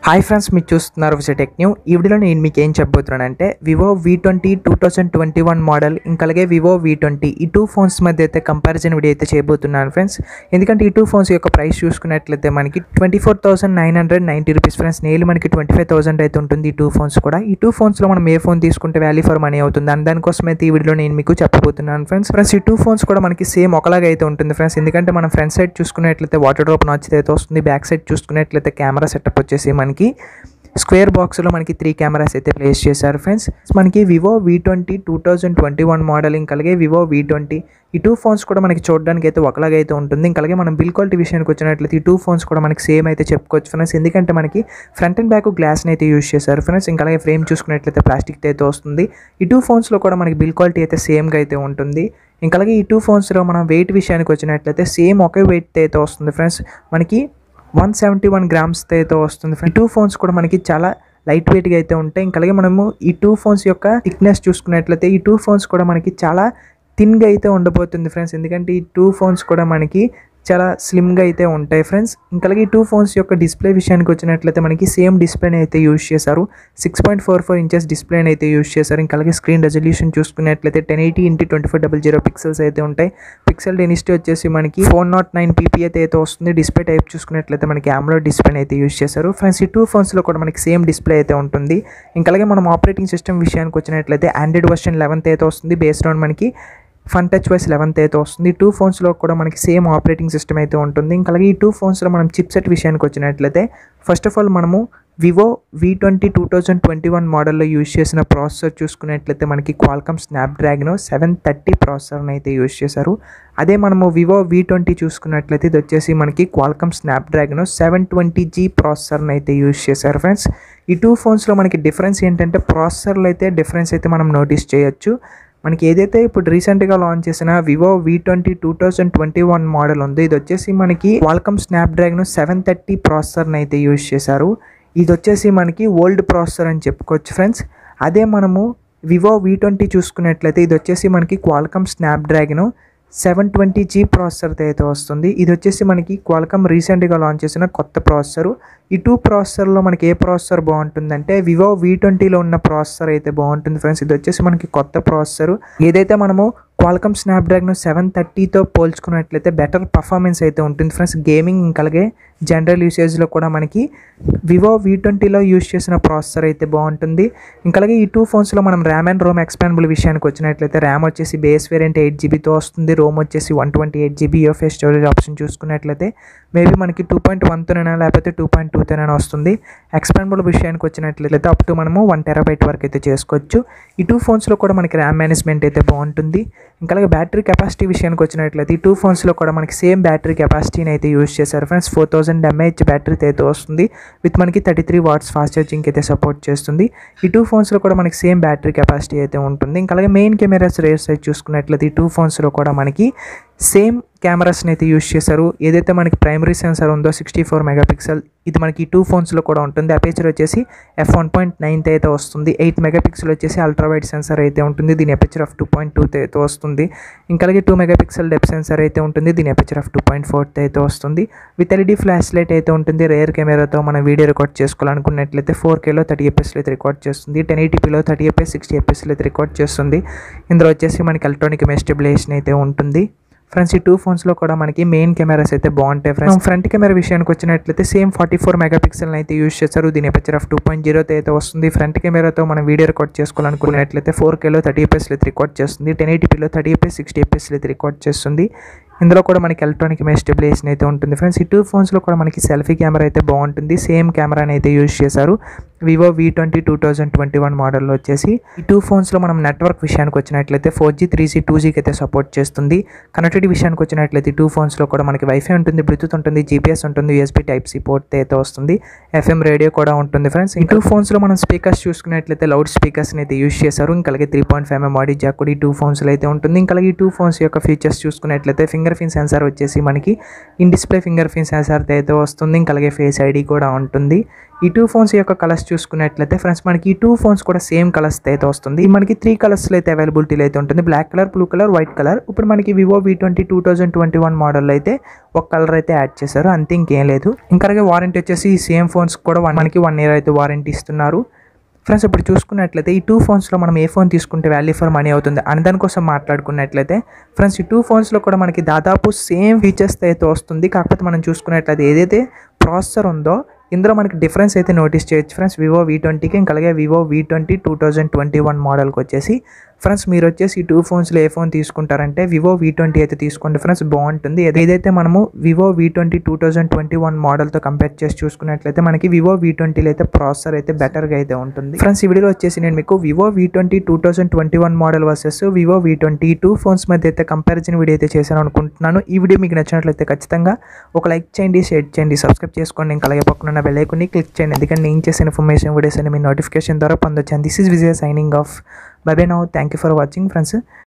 Hi friends, మీరు చూస్తున్నారు tech new. ఈ వీడియోలో నేను మీకు ఏం చెప్పబోతున్నానంటే వివో V20 2021 మోడల్ ఇంకా అలాగే వివో V20 ఈ టూ ఫోన్స్ మధ్య అయితే కంపారిజన్ వీడియో అయితే చేయబోతున్నాను ఫ్రెండ్స్. ఎందుకంటే ఈ టూ ఫోన్స్ యొక్క ప్రైస్ చూసుకున్నట్లయితే మనకి 24,990 రూపీస్ ఫ్రెండ్స్. నేలు మనకి 25,000 అయితే ఉంటుంది ఈ టూ ఫోన్స్ కూడా. ఈ టూ ఫోన్స్లో మనం ఏ ఫోన్ తీసుకుంటే వాల్యూ ఫర్ మనీ అవుతుంది అని దానికోసం అయితే ఈ వీడియోలో నేను మీకు చెప్పబోతున్నాను ఫ్రెండ్స్. ఈ టూ ఫోన్స్ కూడా మనకి సేమ్ ఒకలాగా అయితే ఉంటుంది ఫ్రెండ్స్. ఎందుకంటే మనం ఫ్రంట్ సైడ్ చూసుకున్నట్లయితే వాటర్ డ్రాప్ నాచ్ అయితే వస్తుంది. బ్యాక్ సైడ్ చూసుకున్నట్లయితే కెమెరా సెటప్ వచ్చేసి మనకి స్క్వేర్ బాక్స్లో మనకి 3 కెమెరాస్ అయితే ప్లేస్ చేశారు ఫ్రెండ్స్. మనకి వివో V20 2021 మోడల్ ఇంకా అలాగే వివో V20 ఈ టూ ఫోన్స్ కూడా మనకి చూడడానికి అయితే ఒకలాగా అయితే ఉంటుంది. ఇంకా అలాగే మనం బిల్ క్వాలిటీ విషయానికి వచ్చినట్లయితే ఈ టూ ఫోన్స్ కూడా మనకి సేమ్ అయితే చెప్పుకోవచ్చు ఫ్రెండ్స్. ఎందుకంటే మనకి ఫ్రంట్ అండ్ బ్యాక్ గ్లాస్ని అయితే యూజ్ చేశారు ఫ్రెండ్స్. ఇంకా అలాగే ఫ్రేమ్ చూసుకున్నట్లయితే ప్లాస్టిక్ అయితే వస్తుంది. ఈ టూ ఫోన్స్లో కూడా మనకి బిల్ క్వాలిటీ అయితే సేమ్గా అయితే ఉంటుంది. ఇంకా అలాగే ఈ టూ ఫోన్స్లో మనం వెయిట్ విషయానికి వచ్చినట్లయితే సేమ్ ఒకే వెయిట్ అయితే వస్తుంది ఫ్రెండ్స్. మనకి 171 గ్రామ్స్ అయితే వస్తుంది. ఈ టూ ఫోన్స్ కూడా మనకి చాలా లైట్ వెయిట్గా అయితే ఉంటాయి. ఇంకా అలాగే మనము ఈ టూ ఫోన్స్ యొక్క థిక్నెస్ చూసుకున్నట్లయితే ఈ టూ ఫోన్స్ కూడా మనకి చాలా థిన్గా అయితే ఉండబోతుంది ఫ్రెండ్స్. ఎందుకంటే ఈ టూ ఫోన్స్ కూడా మనకి చాలా స్లిమ్గా అయితే ఉంటాయి ఫ్రెండ్స్. ఇంకా అలాగే ఈ టూ ఫోన్స్ యొక్క డిస్ప్లే విషయానికి వచ్చినట్లయితే మనకి సేమ్ డిస్ప్లేని అయితే యూజ్ చేశారు. 6.44 ఇంచెస్ డిస్ప్లేని అయితే యూజ్ చేశారు. ఇంకా అలాగే స్క్రీన్ రెజల్యూషన్ చూసుకున్నట్లయితే 1080x2400 పిక్సెల్స్ అయితే ఉంటాయి. పిక్సెల్ డెన్సిటీ వచ్చేసి మనకి 409 ppi అయితే వస్తుంది. డిస్ప్లే టైప్ చూసుకున్నట్లయితే మనకి AMOLED డిస్ప్లేని అయితే యూజ్ చేశారు ఫ్రెండ్స్. ఈ టూ ఫోన్స్లో కూడా మనకి సేమ్ డిస్ప్లే అయితే ఉంటుంది. ఇంకా అలాగే మనం ఆపరేటింగ్ సిస్టమ్ విషయానికి వచ్చినట్లయితే ఆండ్రాయిడ్ వర్షన్ 11 అయితే వస్తుంది. బేస్డ్ ఆన్ మనకి ఫన్ టచ్ వైస్ 11 అయితే వస్తుంది. టూ ఫోన్స్లో కూడా మనకి సేమ్ ఆపరేటింగ్ సిస్టమ్ అయితే ఉంటుంది. ఇంకా అలాగే ఈ టూ ఫోన్స్లో మనం చిప్సెట్ విషయానికి వచ్చినట్లయితే ఫస్ట్ ఆఫ్ ఆల్ మనము వివో V20 2021 మోడల్లో యూజ్ చేసిన ప్రాసెసర్ చూసుకున్నట్లయితే మనకి క్వాల్కమ్ స్నాప్డ్రాగన్ 730 ప్రాసెసర్ని అయితే యూజ్ చేశారు. అదే మనము వివో V20 చూసుకున్నట్లయితే ఇది వచ్చేసి మనకి క్వాల్కమ్ స్నాప్డ్రాగన్ 720G ప్రాసెసర్ని అయితే యూజ్ చేశారు ఫ్రెండ్స్. ఈ టూ ఫోన్స్లో మనకి డిఫరెన్స్ ఏంటంటే ప్రాసెసర్లో అయితే డిఫరెన్స్ అయితే మనం నోటీస్ చేయొచ్చు. మనకి ఏదైతే ఇప్పుడు రీసెంట్గా లాంచ్ చేసిన వివో V20 2021 మోడల్ ఉందో ఇది వచ్చేసి మనకి క్వాల్కమ్ స్నాప్డ్రాగన్ 730 ప్రాసెసర్ని అయితే యూజ్ చేశారు. ఇది వచ్చేసి మనకి ఓల్డ్ ప్రాసెసర్ అని చెప్పుకోవచ్చు ఫ్రెండ్స్. అదే మనము వివో V20 చూసుకున్నట్లయితే ఇది వచ్చేసి మనకి క్వాల్కమ్ స్నాప్డ్రాగన్ 720G ప్రాసెసర్ అయితే వస్తుంది. ఇది వచ్చేసి మనకి క్వాల్కమ్ రీసెంట్గా లాంచ్ చేసిన కొత్త ప్రాసెసర్. ఈ టూ ప్రాసెసర్లో మనకి ఏ ప్రాసెసర్ బాగుంటుందంటే వివో V20లో ఉన్న ప్రాసెసర్ అయితే బాగుంటుంది ఫ్రెండ్స్. ఇది వచ్చేసి మనకి కొత్త ప్రాసెసర్. ఏదైతే మనము క్వాల్కమ్ స్నాప్డ్రాగన్ 730తో పోల్చుకున్నట్లయితే బెటర్ పర్ఫార్మెన్స్ అయితే ఉంటుంది ఫ్రెండ్స్. గేమింగ్ ఇంకా అలాగే జనరల్ యూసేజ్లో కూడా మనకి వివో V20లో యూజ్ చేసిన ప్రాసెసర్ అయితే బాగుంటుంది. ఇంకా అలాగే ఈ టూ ఫోన్స్లో మనం ర్యామ్ అండ్ రోమ్ ఎక్స్పాండబుల్ విషయానికి వచ్చినట్లయితే ర్యామ్ వచ్చేసి బేస్ వేరియంట్ 8GBతో వస్తుంది. రోమ్ వచ్చేసి 128GB UFS స్టోరేజ్ ఆప్షన్ చూసుకున్నట్లయితే మేబీ మనకి 2.1తోనైనా లేకపోతే 2.2తోనైనా వస్తుంది. ఎక్స్పాండబుల్ విషయానికి వచ్చినట్లయితే అప్ టు మనము 1TB వరకు అయితే చేసుకోవచ్చు. ఈ టూ ఫోన్స్లో కూడా మనకి ర్యామ్ మేనేజ్మెంట్ అయితే బాగుంటుంది. ఇంకా అలాగే బ్యాటరీ కెపాసిటీ విషయానికి వచ్చినట్లయితే ఈ టూ ఫోన్స్లో కూడా మనకి సేమ్ బ్యాటరీ కెపాసిటీని అయితే యూజ్ చేశారు ఫ్రెండ్స్. 4000 mAh బ్యాటరీ అయితే వస్తుంది. విత్ మనకి 33 watts ఫాస్ట్ ఛార్జింగ్ అయితే సపోర్ట్ చేస్తుంది. ఈ టూ ఫోన్స్లో కూడా మనకి సేమ్ బ్యాటరీ కెపాసిటీ అయితే ఉంటుంది. ఇంకా అలాగే మెయిన్ కెమెరాస్ రేర్ సైజ్ చూసుకున్నట్లయితే ఈ టూ ఫోన్స్లో కూడా మనకి సేమ్ కెమెరాస్ని అయితే యూజ్ చేశారు. ఏదైతే మనకి ప్రైమరీ సెన్సార్ ఉందో 64 మెగాపిక్సెల్ ఇది మనకి ఈ టూ ఫోన్స్లో కూడా ఉంటుంది. అపేచర్ వచ్చేసి f1.9 అయితే వస్తుంది. 8 మెగాపిక్సెల్ వచ్చేసి అల్ట్రా వైడ్ సెన్సార్ అయితే ఉంటుంది. దీని అపేచర్ ఆఫ్ 2.2 అయితే వస్తుంది. ఇంకా అలాగే 2 మెగాపిక్సెల్ డెప్త్ సెన్సార్ అయితే ఉంటుంది. దీని అపేచర్ ఆఫ్ 2.4 అయితే వస్తుంది. విత్ LED ఫ్లాష్ లైట్ అయితే ఉంటుంది. రేర్ కెమెరాతో మనం వీడియో రికార్డ్ చేసుకోవాలనుకున్నట్లయితే 4Kలో 30fps అయితే రికార్డ్ చేస్తుంది. 1080pలో 30fps 60fps అయితే రికార్డ్ చేస్తుంది. ఇందులో వచ్చేసి మనకి ఎలక్ట్రానిక్ ఇమేజ్ స్టెబిలైజేషన్ అయితే ఉంటుంది ఫ్రెండ్స్. ఈ టూ ఫోన్స్లో కూడా మనకి మెయిన్ కెమెరాస్ అయితే బాగుంటాయి ఫ్రెండ్స్. ఫ్రంట్ కెమెరా విషయానికి వచ్చినట్లయితే సేమ్ 44 మెగాపిక్సెల్ని అయితే యూజ్ చేస్తారు. దీని అపేచర్ ఆఫ్ 2.0 అయితే వస్తుంది. ఫ్రంట్ కెమెరాతో మనం వీడియో రికార్డ్ చేసుకోవాలనుకున్నట్లయితే 4Kలో 30fps అయితే రికార్డ్ చేస్తుంది. 1080pలో 30fps 60fps అయితే రికార్డ్ చేస్తుంది. ఇందులో కూడా మనకి ఎలక్ట్రానిక్ ఇమేజ్ స్టెబిలైజేషన్ అయితే ఉంటుంది ఫ్రెండ్స్. ఈ టూ ఫోన్స్లో కూడా మనకి సెల్ఫీ కెమెరా అయితే బాగుంటుంది. సేమ్ కెమెరాని అయితే యూజ్ చేశారు వివో V20 2021 మోడల్లో వచ్చేసి. ఈ టూ ఫోన్స్లో మనం నెట్వర్క్ విషయానికి వచ్చినట్లయితే 4G 3G 2Gకి అయితే సపోర్ట్ చేస్తుంది. కనెక్టివిటీ విషయానికి వచ్చినట్లయితే ఈ టూ ఫోన్స్లో కూడా మనకి వైఫై ఉంటుంది, బ్లూటూత్ ఉంటుంది, GPS ఉంటుంది, USB Type-C పోర్ట్ అయితే వస్తుంది. FM రేడియో కూడా ఉంటుంది ఫ్రెండ్స్. ఈ టూ ఫోన్స్లో మనం స్పీకర్స్ చూసుకున్నట్లయితే లౌడ్ స్పీకర్స్ని అయితే యూజ్ చేశారు. ఇంకా అలాగే 3.5mm ఆడియో జాక్ కూడా ఈ టూ ఫోన్స్లో అయితే ఉంటుంది. ఇంకా అలాగే ఈ టూ ఫోన్స్ యొక్క ఫీచర్స్ చూసుకున్నట్లయితే ఫింగర్ ప్రింట్ సెన్సార్ వచ్చేసి మనకి in display finger print censor అయితే వస్తుంది. ఇంకా అలాగే ఫేస్ ID కూడా ఉంటుంది. ఈ టూ ఫోన్స్ యొక్క కలర్స్ చూసుకున్నట్లయితే ఫ్రెండ్స్ మనకి ఈ 2 ఫోన్స్ కూడా సేమ్ కలర్స్ అయితే వస్తుంది. మనకి 3 కలర్స్లో అయితే అవైలబిలిటీలో అయితే ఉంటుంది. Black colour, blue colour, white colour. ఇప్పుడు మనకి వివో V20 2021 మోడల్ అయితే ఒక కలర్ అయితే యాడ్ చేశారు, అంతే, ఇంకేం లేదు. ఇంకా అలాగే వారంటీ వచ్చేసి ఈ సేమ్ ఫోన్స్ కూడా మనకి 1 ఇయర్ అయితే వారంటీ ఇస్తున్నారు. ఫ్రెండ్స్ ఇప్పుడు చూసుకున్నట్లయితే ఈ 2 ఫోన్స్లో మనం ఏ ఫోన్ తీసుకుంటే వాల్యూ ఫర్ మనీ అవుతుంది అని దానికోసం మాట్లాడుకున్నట్లయితే ఫ్రెండ్స్ ఈ 2 ఫోన్స్లో కూడా మనకి దాదాపు సేమ్ ఫీచర్స్ అయితే వస్తుంది. కాకపోతే మనం చూసుకున్నట్లయితే ఏదైతే ప్రాసెసర్ ఉందో ఇందులో మనకి డిఫరెన్స్ అయితే నోటీస్ చేయొచ్చు ఫ్రెండ్స్ వివో V20కి. ఇంకా అలాగే వివో V20 2021 మోడల్కి వచ్చేసి ఫ్రెండ్స్ మీరు వచ్చేసి ఈ 2 ఫోన్స్లో ఏ ఫోన్ తీసుకుంటారంటే వివో V20 అయితే తీసుకోండి ఫ్రెండ్స్, బాగుంటుంది. ఏదైతే మనము వివో V20 2021 మోడల్తో కంపేర్ చేసి చూసుకున్నట్లయితే మనకి వివో V20లో అయితే ప్రాసెసర్ అయితే బెటర్గా అయితే ఉంటుంది. ఫ్రెండ్స్ ఈ వీడియోలో వచ్చేసి నేను మీకు Vivo V20 2021 model versus Vivo V20 ఈ 2 ఫోన్స్ మధ్య అయితే కంపారిజన్ వీడియో అయితే చేశాను అనుకుంటున్నాను. ఈ వీడియో మీకు నచ్చినట్లయితే ఖచ్చితంగా ఒక లైక్ చేయండి, షేర్ చేయండి, సబ్స్క్రైబ్ చేసుకోండి. ఇంకా అలాగే పక్కన ఉన్న బెల్ ఐకాన్ని క్లిక్ చేయండి, ఎందుకంటే నేను చేసే ఇన్ఫర్మేషన్ వీడియోస్ అని మీ నోటిఫికేషన్ ద్వారా పొందొచ్చు. This is Vijay signing off. Bye bye now. Thank you for watching friends.